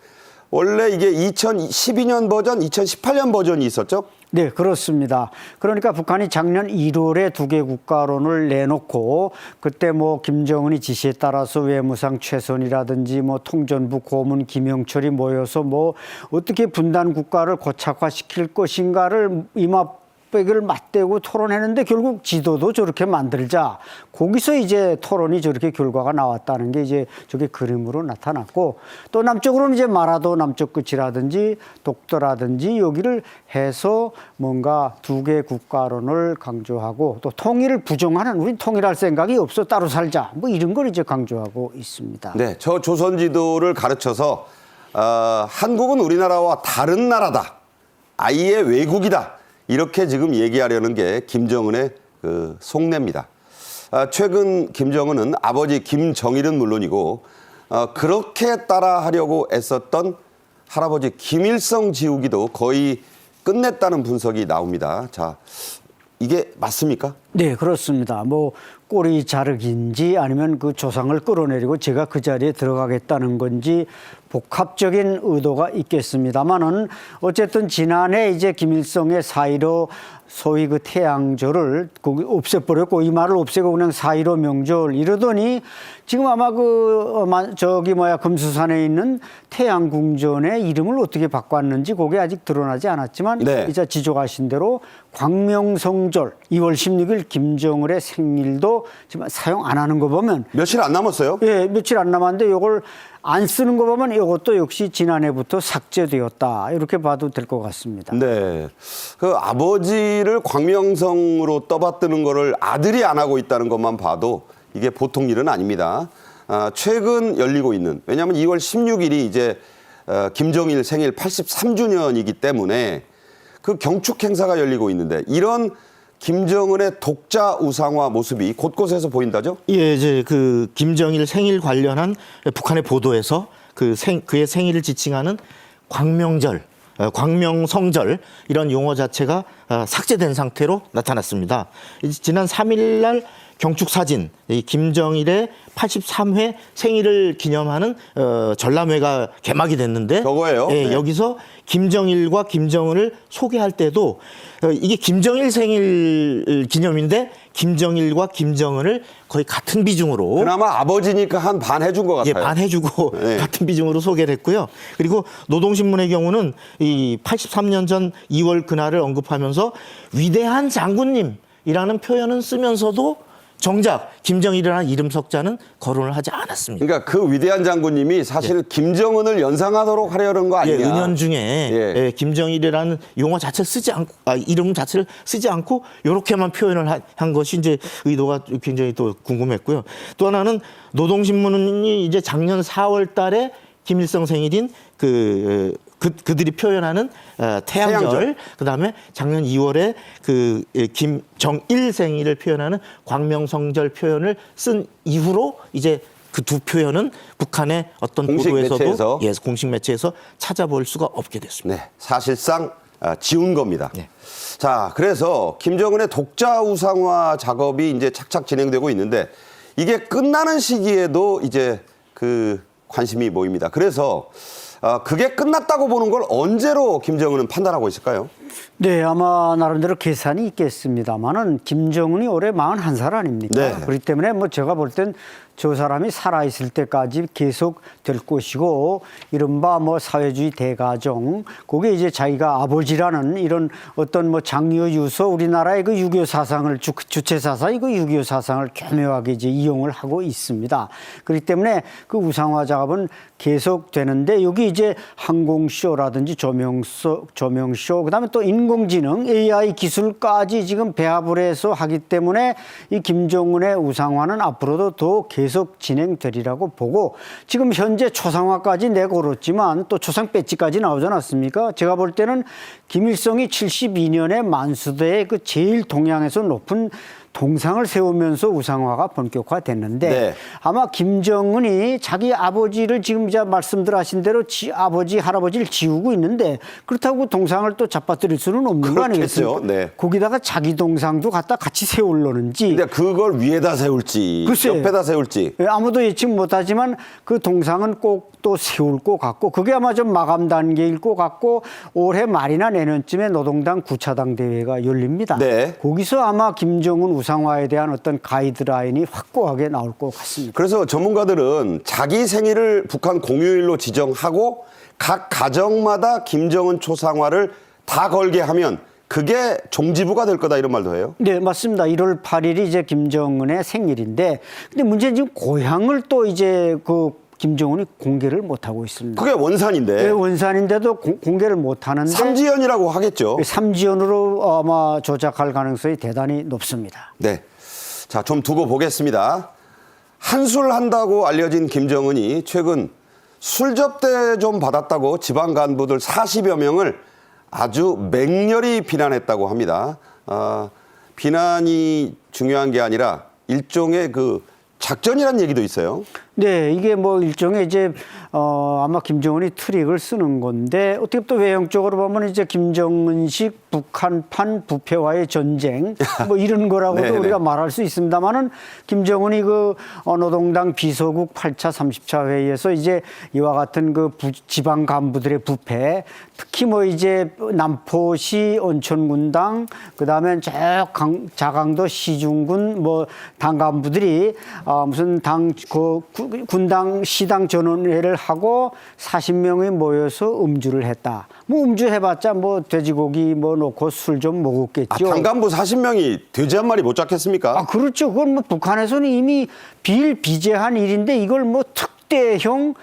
Speaker 1: 원래 이게 2012년 버전, 2018년 버전이 있었죠?
Speaker 7: 네, 그렇습니다. 그러니까 북한이 작년 1월에 두 개 국가론을 내놓고 그때 뭐 김정은이 지시에 따라서 외무상 최선이라든지 뭐 통전부 고문 김영철이 모여서 뭐 어떻게 분단 국가를 고착화시킬 것인가를 이마빼기를 맞대고 토론했는데 결국 지도도 저렇게 만들자. 거기서 이제 토론이 저렇게 결과가 나왔다는 게 이제 저게 그림으로 나타났고 또 남쪽으로는 이제 마라도 남쪽 끝이라든지 독도라든지 여기를 해서 뭔가 두 개 국가론을 강조하고 또 통일을 부정하는 우린 통일할 생각이 없어 따로 살자 뭐 이런 걸 이제 강조하고 있습니다.
Speaker 1: 네, 저 조선지도를 가르쳐서 한국은 우리나라와 다른 나라다. 아예 외국이다. 이렇게 지금 얘기하려는 게 김정은의 그 속내입니다. 최근 김정은은 아버지 김정일은 물론이고 그렇게 따라하려고 애썼던 할아버지 김일성 지우기도 거의 끝냈다는 분석이 나옵니다. 자, 이게 맞습니까?
Speaker 7: 네, 그렇습니다. 뭐 꼬리 자르기인지 아니면 그 조상을 끌어내리고 제가 그 자리에 들어가겠다는 건지 복합적인 의도가 있겠습니다만은 어쨌든 지난해 이제 김일성의 4.15 소위 그 태양절을 없애버렸고 이 말을 없애고 그냥 4.15 명절 이러더니 지금 아마 금수산에 있는 태양궁전의 이름을 어떻게 바꿨는지 그게 아직 드러나지 않았지만
Speaker 1: 네.
Speaker 7: 이제 지적하신 대로 광명성절 2월 16일 김정일의 생일도 지금 사용 안 하는 거 보면
Speaker 1: 며칠 안 남았어요?
Speaker 7: 예, 며칠 안 남았는데 이걸 안 쓰는 거 보면 이것도 역시 지난해부터 삭제되었다 이렇게 봐도 될 것 같습니다.
Speaker 1: 네. 그 아버지를 광명성으로 떠받드는 거를 아들이 안 하고 있다는 것만 봐도 이게 보통 일은 아닙니다. 최근 열리고 있는, 왜냐하면 2월 16일이 이제 김정일 생일 83주년이기 때문에 그 경축 행사가 열리고 있는데 이런 김정은의 독자 우상화 모습이 곳곳에서 보인다죠?
Speaker 2: 예, 이제 그 김정일 생일 관련한 북한의 보도에서 그의 생일을 지칭하는 광명절, 광명성절 이런 용어 자체가 삭제된 상태로 나타났습니다. 지난 3일 날 경축 사진, 이 김정일의 83회 생일을 기념하는 전람회가 개막이 됐는데
Speaker 1: 저거예요?
Speaker 2: 예,
Speaker 1: 네.
Speaker 2: 여기서 김정일과 김정은을 소개할 때도 이게 김정일 생일 기념인데 김정일과 김정은을 거의 같은 비중으로
Speaker 1: 그나마 아버지니까 한 반 해준 것 같아요.
Speaker 2: 예, 반 해주고
Speaker 1: 네.
Speaker 2: 같은 비중으로 소개를 했고요. 그리고 노동신문의 경우는 이 83년 전 2월 그날을 언급하면서 위대한 장군님이라는 표현은 쓰면서도 정작 김정일이라는 이름 석자는 거론을 하지 않았습니다.
Speaker 1: 그러니까 그 위대한 장군님이 사실 김정은을 연상하도록 하려는 거
Speaker 2: 예,
Speaker 1: 아니냐.
Speaker 2: 은연중에
Speaker 1: 예.
Speaker 2: 김정일이라는 용어 자체를 쓰지 않고 이름 자체를 쓰지 않고 이렇게만 표현을 한 것이 이제 의도가 굉장히 또 궁금했고요. 또 하나는 노동신문이 이제 작년 4월달에 김일성 생일인 그들이 표현하는 태양절, 그다음에 작년 2월에 그 김정일 생일을 표현하는 광명성절 표현을 쓴 이후로 이제 그 두 표현은 북한의 어떤
Speaker 1: 공식
Speaker 2: 보도에서도
Speaker 1: 매체에서?
Speaker 2: 예, 공식 매체에서 찾아볼 수가 없게 됐습니다.
Speaker 1: 네, 사실상 지운 겁니다.
Speaker 2: 네.
Speaker 1: 자, 그래서 김정은의 독자 우상화 작업이 이제 착착 진행되고 있는데 이게 끝나는 시기에도 이제 그 관심이 모입니다. 그래서 그게 끝났다고 보는 걸 언제로 김정은은 판단하고 있을까요?
Speaker 7: 네, 아마 나름대로 계산이 있겠습니다만은 김정은이 올해 41살 아닙니까?
Speaker 1: 네.
Speaker 7: 그렇기 때문에 뭐 제가 볼 땐 저 사람이 살아있을 때까지 계속 될 것이고 이른바 뭐 사회주의 대가정 그게 이제 자기가 아버지라는 이런 어떤 뭐 장유 유서 우리나라의 그 6.25 사상을 주체 사상이 그 6.25 사상을 교묘하게 이제 이용을 하고 있습니다. 그렇기 때문에 그 우상화 작업은 계속 되는데 여기 이제 항공쇼라든지 조명쇼 그다음에 또 인공지능 AI 기술까지 지금 배합을 해서 하기 때문에 이 김정은의 우상화는 앞으로도 더 계속 진행되리라고 보고 지금 현재 초상화까지 내걸었지만 또 초상 배지까지 나오지 않았습니까? 제가 볼 때는 김일성이 72년에 만수대의 그 제일 동양에서 높은 동상을 세우면서 우상화가 본격화됐는데
Speaker 1: 네.
Speaker 7: 아마 김정은이 자기 아버지를 지금 이제 말씀들 하신 대로 아버지 할아버지를 지우고 있는데 그렇다고 동상을 또 잡아뜨릴 수는 없는 거
Speaker 1: 그렇겠죠.
Speaker 7: 아니겠습니까?
Speaker 1: 네.
Speaker 7: 거기다가 자기 동상도 갖다 같이 세우려는지
Speaker 1: 근데 그걸 위에다 세울지
Speaker 7: 글쎄.
Speaker 1: 옆에다 세울지
Speaker 7: 예, 아무도 예측 못하지만 그 동상은 꼭 또 세울 것 같고 그게 아마 좀 마감 단계일 것 같고 올해 말이나 내년쯤에 노동당 9차당 대회가 열립니다.
Speaker 1: 네.
Speaker 7: 거기서 아마 김정은 우상화에 대한 어떤 가이드라인이 확고하게 나올 것 같습니다.
Speaker 1: 그래서 전문가들은 자기 생일을 북한 공휴일로 지정하고 각 가정마다 김정은 초상화를 다 걸게 하면 그게 종지부가 될 거다 이런 말도 해요.
Speaker 7: 네, 맞습니다. 1월 8일이 이제 김정은의 생일인데 근데 문제는 지금 고향을 또 이제 그 김정은이 공개를 못 하고 있습니다.
Speaker 1: 그게 원산인데
Speaker 7: 네, 원산인데도 공개를 못 하는데
Speaker 1: 삼지연이라고 하겠죠.
Speaker 7: 삼지연으로 아마 조작할 가능성이 대단히 높습니다.
Speaker 1: 네. 자, 좀 두고 보겠습니다. 한술 한다고 알려진 김정은이 최근 술 접대 좀 받았다고 지방 간부들 40여 명을 아주 맹렬히 비난했다고 합니다. 비난이 중요한 게 아니라 일종의 그 작전이라는 얘기도 있어요.
Speaker 7: 네, 이게 뭐 일종의 이제 아마 김정은이 트릭을 쓰는 건데 어떻게 또 외형적으로 보면 이제 김정은식 북한판 부패와의 전쟁 뭐 이런 거라고도
Speaker 1: 네네.
Speaker 7: 우리가 말할 수 있습니다만은 김정은이 그 노동당 비서국 8차 30차 회의에서 이제 이와 같은 그 지방 간부들의 부패 특히 뭐 이제 남포시 온천군당 그다음에 저 자강도 시중군 뭐 당 간부들이 무슨 군당 시당 전원회를 하고 40명이 모여서 음주를 했다. 뭐 음주해봤자 뭐 돼지고기 뭐 넣고 술 좀 먹었겠죠.
Speaker 1: 당간부 40명이 돼지 한 마리 못 잡겠습니까?
Speaker 7: 아 그렇죠. 그건 뭐 북한에서는 이미 비일비재한 일인데 이걸 뭐 특대형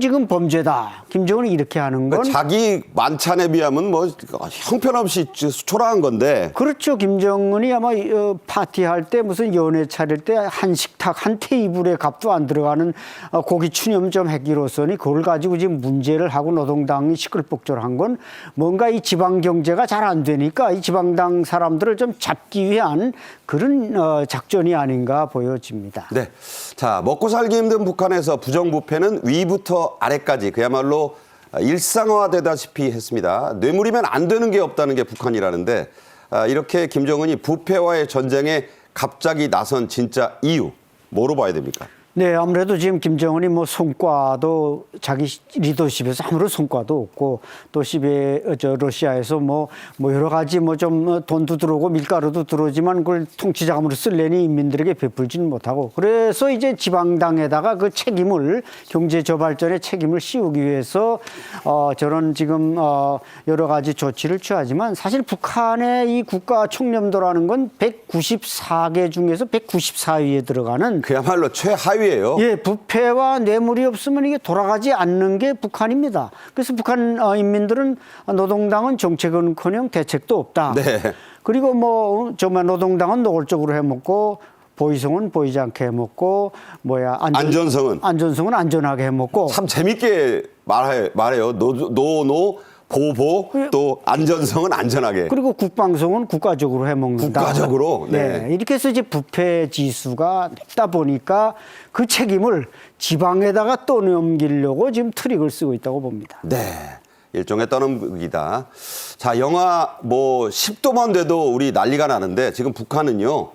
Speaker 7: 지금 범죄다. 김정은이 이렇게 하는 건
Speaker 1: 자기 만찬에 비하면 뭐 형편없이 초라한 건데
Speaker 7: 그렇죠. 김정은이 아마 파티할 때 무슨 연회 차릴 때 한 식탁 한 테이블에 값도 안 들어가는 고기 추념점 했기로서니 그걸 가지고 지금 문제를 하고 노동당이 시끌벅적한 건 뭔가 이 지방 경제가 잘 안 되니까 이 지방당 사람들을 좀 잡기 위한 그런 작전이 아닌가 보여집니다.
Speaker 1: 네. 자, 먹고 살기 힘든 북한에서 부정부패는 위부터 아래까지 그야말로 일상화되다시피 했습니다. 뇌물이면 안 되는 게 없다는 게 북한이라는데 이렇게 김정은이 부패와의 전쟁에 갑자기 나선 진짜 이유 뭐로 봐야 됩니까?
Speaker 7: 네, 아무래도 지금 김정은이 뭐 성과도 자기 리더십에서 아무런 성과도 없고 또 러시아에서 뭐 여러 가지 뭐 좀 돈도 들어오고 밀가루도 들어오지만 그걸 통치자금으로 쓸래니 인민들에게 베풀지는 못하고 그래서 이제 지방당에다가 그 책임을 경제 저발전의 책임을 씌우기 위해서 저런 지금 여러 가지 조치를 취하지만 사실 북한의 이 국가 총념도라는 건 194개 중에서 194위에 들어가는
Speaker 1: 그야말로 최하위예요.
Speaker 7: 예, 부패와 뇌물이 없으면 이게 돌아가지 않는 게 북한입니다. 그래서 북한 인민들은 노동당은 정책은커녕 대책도 없다.
Speaker 1: 네.
Speaker 7: 그리고 뭐 정말 노동당은 노골적으로 해먹고 보이성은 보이지 않게 해먹고 안전성은 안전하게 해먹고
Speaker 1: 참 재밌게 말해요. 노 보보 또 안전성은 안전하게.
Speaker 7: 그리고 국방성은 국가적으로 해먹는다.
Speaker 1: 국가적으로? 네.
Speaker 7: 이렇게 해서 이제 부패 지수가 높다 보니까 그 책임을 지방에다가 떠넘기려고 지금 트릭을 쓰고 있다고 봅니다.
Speaker 1: 네. 일종의 떠넘기다. 자, 영하 뭐 10도만 돼도 우리 난리가 나는데 지금 북한은요.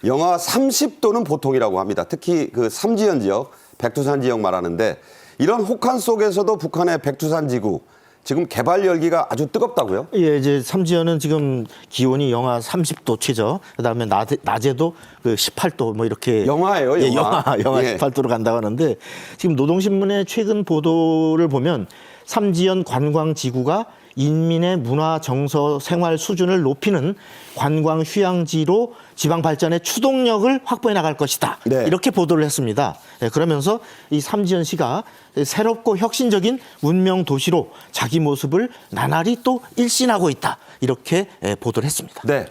Speaker 1: 영하 30도는 보통이라고 합니다. 특히 그 삼지연 지역, 백두산 지역 말하는데 이런 혹한 속에서도 북한의 백두산 지구 지금 개발 열기가 아주 뜨겁다고요?
Speaker 2: 예, 이제 삼지연은 지금 기온이 영하 30도 최저, 그다음에 낮에도 그 18도 뭐 이렇게
Speaker 1: 영하예요,
Speaker 2: 예,
Speaker 1: 영하.
Speaker 2: 영하
Speaker 1: 예.
Speaker 2: 18도로 간다고 하는데 지금 노동신문의 최근 보도를 보면 삼지연 관광지구가 인민의 문화, 정서, 생활 수준을 높이는 관광 휴양지로 지방 발전의 추동력을 확보해 나갈 것이다.
Speaker 1: 네.
Speaker 2: 이렇게 보도를 했습니다. 네, 그러면서 이 삼지연시가 새롭고 혁신적인 문명 도시로 자기 모습을 나날이 또 일신하고 있다. 이렇게 보도를 했습니다.
Speaker 1: 네.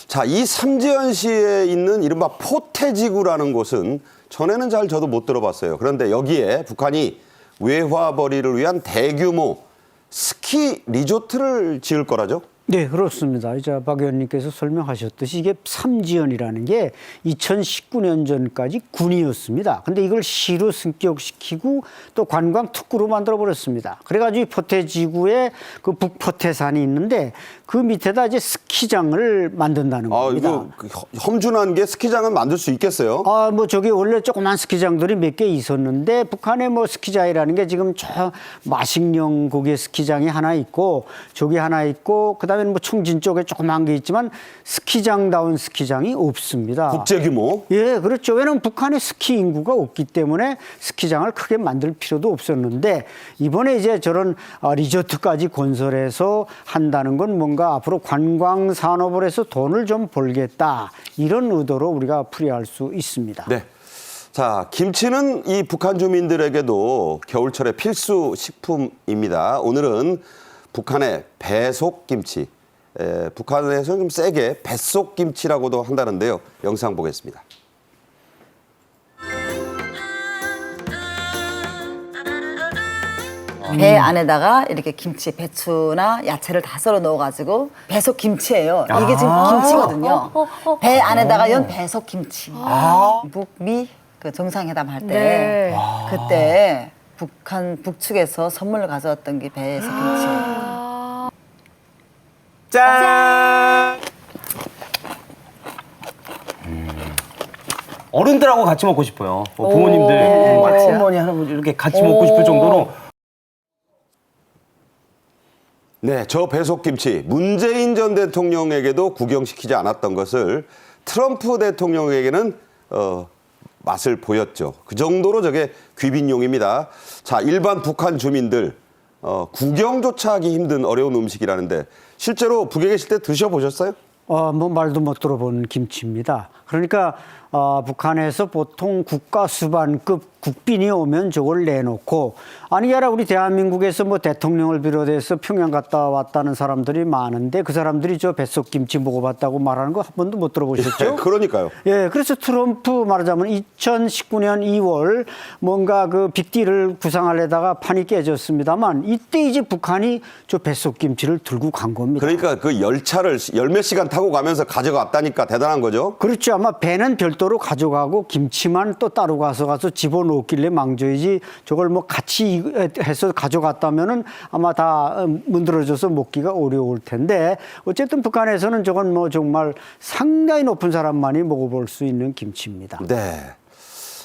Speaker 1: 자, 이 삼지연시에 있는 이른바 포태지구라는 곳은 전에는 잘 저도 못 들어봤어요. 그런데 여기에 북한이 외화벌이를 위한 대규모 스키 리조트를 지을 거라죠?
Speaker 7: 네, 그렇습니다. 이제 박 의원님께서 설명하셨듯이 이게 삼지연이라는 게 2019년 전까지 군이었습니다. 근데 이걸 시로 승격시키고 또 관광 특구로 만들어 버렸습니다. 그래가지고 이 포태지구에 그 북포태산이 있는데 그 밑에다 이제 스키장을 만든다는 겁니다.
Speaker 1: 이거 험준한 게 스키장은 만들 수 있겠어요?
Speaker 7: 뭐 저기 원래 조그만 스키장들이 몇 개 있었는데 북한에 뭐 스키장이라는 게 지금 저 마식령 거기에 스키장이 하나 있고 저기 하나 있고 그다음에 뭐 충진 쪽에 조그만 게 있지만 스키장다운 스키장이 없습니다.
Speaker 1: 국제 규모?
Speaker 7: 예, 그렇죠. 왜냐하면 북한에 스키 인구가 없기 때문에 스키장을 크게 만들 필요도 없었는데 이번에 이제 저런 리조트까지 건설해서 한다는 건 뭔가 앞으로 관광 산업을 해서 돈을 좀 벌겠다 이런 의도로 우리가 풀이할 수 있습니다.
Speaker 1: 네. 자, 김치는 이 북한 주민들에게도 겨울철의 필수 식품입니다. 오늘은 북한의 배속김치, 북한에서는 좀 세게 뱃속김치라고도 한다는데요. 영상 보겠습니다.
Speaker 8: 배 안에다가 이렇게 김치, 배추나 야채를 다 썰어 넣어가지고 배속 김치예요. 이게 지금 김치거든요. 배 안에다가 연 배속 김치. 북미 그 정상회담 할 때
Speaker 5: 네.
Speaker 8: 그때 북한 북측에서 선물을 가져왔던 게 배속 김치예요.
Speaker 9: 어른들하고 같이 먹고 싶어요. 뭐 부모님들, 뭐 어머니, 할아버지 이렇게 같이 먹고 싶을 정도로.
Speaker 1: 네, 저 배속김치 문재인 전 대통령에게도 구경시키지 않았던 것을 트럼프 대통령에게는 맛을 보였죠. 그 정도로 저게 귀빈용입니다. 자, 일반 북한 주민들 구경조차 하기 힘든 어려운 음식이라는데 실제로 북에 계실 때 드셔보셨어요?
Speaker 7: 뭐 말도 못 들어본 김치입니다. 그러니까 북한에서 보통 국가 수반급 국빈이 오면 저걸 내놓고 아니 아니라 우리 대한민국에서 뭐 대통령을 비롯해서 평양 갔다 왔다는 사람들이 많은데 그 사람들이 저 뱃속김치 먹어봤다고 말하는 거 한 번도 못 들어보셨죠?
Speaker 1: 그러니까요.
Speaker 7: 예, 그래서 트럼프 말하자면 2019년 2월 뭔가 그 빅딜을 구상하려다가 판이 깨졌습니다만 이때 이제 북한이 저 뱃속김치를 들고 간 겁니다.
Speaker 1: 그러니까 그 열차를 열몇 시간 타고 가면서 가져갔다니까 대단한 거죠.
Speaker 7: 그렇죠. 아마 배는 별도로 가져가고 김치만 또 따로 가서 집어넣었길래 망조이지 저걸 뭐 같이 해서 가져갔다면은 아마 다 문드러져서 먹기가 어려울 텐데 어쨌든 북한에서는 저건 뭐 정말 상당히 높은 사람만이 먹어볼 수 있는 김치입니다.
Speaker 1: 네.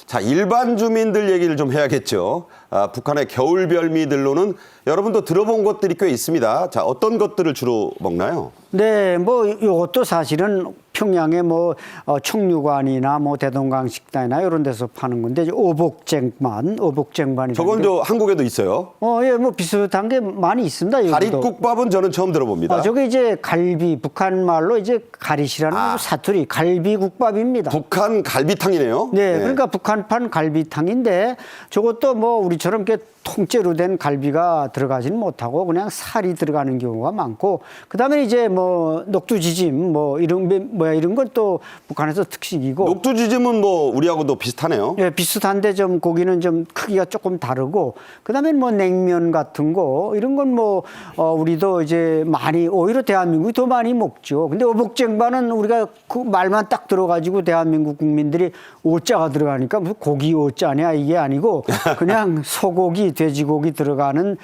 Speaker 1: 자, 일반 주민들 얘기를 좀 해야겠죠. 북한의 겨울 별미들로는 여러분도 들어본 것들이 꽤 있습니다. 자, 어떤 것들을 주로 먹나요?
Speaker 7: 네, 뭐 이것도 사실은 평양에 뭐 청류관이나 뭐 대동강 식당이나 이런 데서 파는 건데 이제 어복쟁반이.
Speaker 1: 저건 저 한국에도 있어요.
Speaker 7: 예, 뭐 비슷한 게 많이 있습니다. 여기도.
Speaker 1: 가릿국밥은 저는 처음 들어봅니다.
Speaker 7: 저게 이제 갈비, 북한 말로 이제 가릿이라는 사투리, 갈비국밥입니다.
Speaker 1: 북한 갈비탕이네요.
Speaker 7: 네, 그러니까 북한판 갈비탕인데 저것도 뭐 우리처럼 이렇게 통째로 된 갈비가 들어가지는 못하고 그냥 살이 들어가는 경우가 많고 그다음에 이제 뭐 녹두지짐 뭐 이런 건 또 북한에서 특식이고
Speaker 1: 녹두지짐은 뭐 우리하고도 비슷하네요.
Speaker 7: 예, 비슷한데 좀 고기는 좀 크기가 조금 다르고 그다음에 뭐 냉면 같은 거 이런 건 뭐 우리도 이제 많이 오히려 대한민국이 더 많이 먹죠. 근데 어복쟁반은 우리가 그 말만 딱 들어가지고 대한민국 국민들이 오자가 들어가니까 무슨 고기 오자냐 이게 아니고 그냥 소고기 돼지고기 들어가는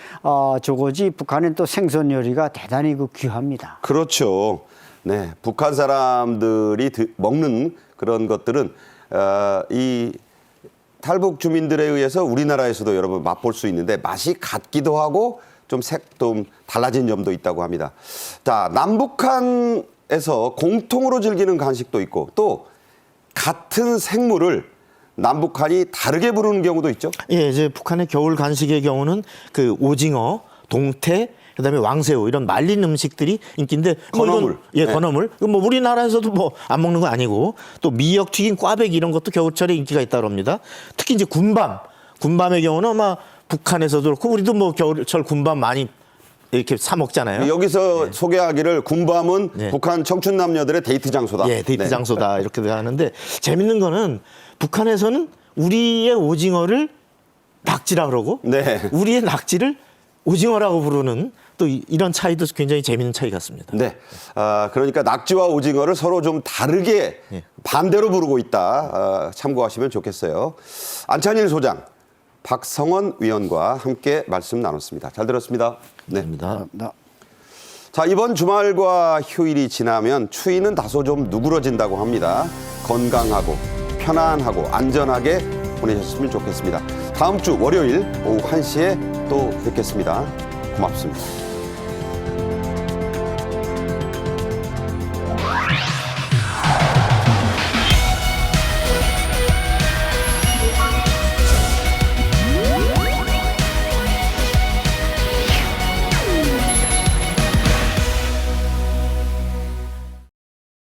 Speaker 7: 저거지 북한은 또 생선 요리가 대단히 귀합니다.
Speaker 1: 그렇죠. 네, 북한 사람들이 먹는 그런 것들은 이 탈북 주민들에 의해서 우리나라에서도 여러분 맛볼 수 있는데 맛이 같기도 하고 좀 달라진 점도 있다고 합니다. 자, 남북한에서 공통으로 즐기는 간식도 있고 또 같은 생물을 남북한이 다르게 부르는 경우도 있죠.
Speaker 2: 예, 이제 북한의 겨울 간식의 경우는 그 오징어, 동태, 그다음에 왕새우 이런 말린 음식들이 인기인데
Speaker 1: 건어물.
Speaker 2: 예,
Speaker 1: 네.
Speaker 2: 건어물. 뭐 우리나라에서도 뭐 안 먹는 건 아니고 또 미역 튀긴 꽈배기 이런 것도 겨울철에 인기가 있다고 합니다. 특히 이제 군밤의 경우는 아마 북한에서도 그렇고 우리도 뭐 겨울철 군밤 많이 이렇게 사 먹잖아요.
Speaker 1: 여기서 소개하기를 군밤은
Speaker 2: 네.
Speaker 1: 북한 청춘 남녀들의 데이트 장소다.
Speaker 2: 예, 데이트 장소다 이렇게 하는데 재밌는 거는 북한에서는 우리의 오징어를 낙지라 그러고
Speaker 1: 네.
Speaker 2: 우리의 낙지를 오징어라고 부르는 또 이런 차이도 굉장히 재미있는 차이 같습니다.
Speaker 1: 네. 그러니까 낙지와 오징어를 서로 좀 다르게 반대로 부르고 있다. 참고하시면 좋겠어요. 안찬일 소장, 박성원 위원과 함께 말씀 나눴습니다. 잘 들었습니다. 네.
Speaker 2: 감사합니다.
Speaker 1: 자, 이번 주말과 휴일이 지나면 추위는 다소 좀 누그러진다고 합니다. 건강하고 편안하고 안전하게 보내셨으면 좋겠습니다. 다음 주 월요일 오후 1시에 또 뵙겠습니다. 고맙습니다.